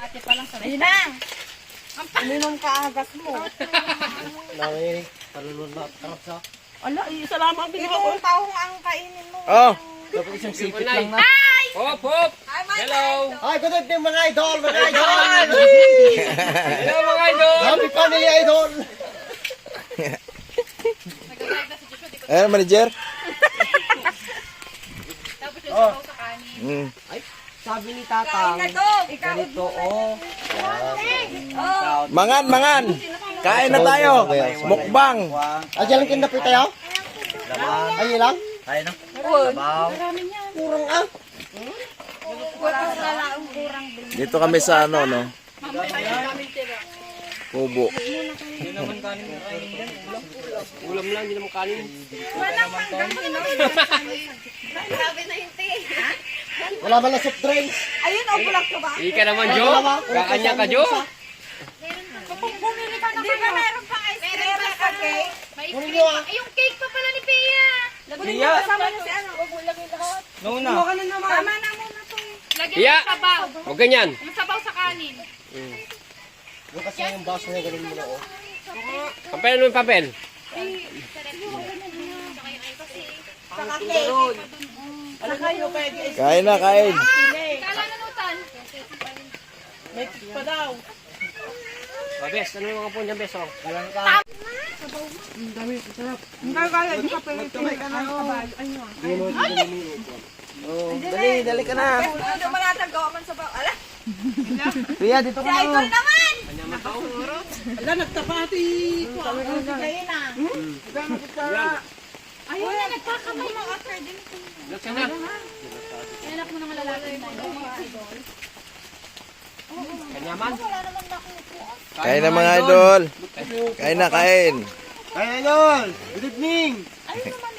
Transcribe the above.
Ate pa lang sa Ayun na. Uminom ka agas mo. Namin, palulun na tarap sa. Ala, salamat din ako. Itong tahong ang kainin mo. Oh, Dapat isang sipit lang na. Hop, hop! Hello! Ay, good evening mga idol, mga idol! Hello mga idol! Happy family idol! ayan, manager. Tapos yung sabaw sa kanin. Mm. Ay, sabi ni Tatang, ganito, oh. Mangan, mangan. Kain na tayo. Mukbang. Ay, dyan lang kinapit tayo? Ay, lang? Tayo na. Kurang ah. Dito kami sa ano, no? Kubo. Ulam lang, hindi naman kanin. Wala ba na soft drinks? Ayun, o, bulak ka ba? Ika naman, Jo. Kakanya ka, Jo. Bumili ka na. Di ba meron pang ice cream at cake? May Kunin cream nyo, pa. Ay, yung cake pa pala ni Pia. Kunin mo kasama niyo si ano. Huwag mo ilagay lahat. Noona. Huwag ka na naman. Tama na muna to. Lagyan Pia! ng sabaw. Huwag ganyan. Yung sabaw sa kanin. Yung kasi yung baso niya, ganun mo na, oh. Papel mo yung papel. Saka cake. Ano kayo pwede? Kain na, kain. Kala nanutan. May pa daw. Bes, ano yung mga po niya, Bes? Oh? Hindi kaya yung kapilitin ka na. Oh, dali, dali ka na. Ano ba natin gawa man sa baw? Ala, Pia, dito si ka na, Idol oh. naman! Ala, nagtapati. Kayo na. Ayun na, nagkakamay mga after din. Laksa na. Anak mo nang lalaki na mga idol. Kanyaman. Kain na mga idol. Kain na, kain. Ay, idol! Good evening! Ayun naman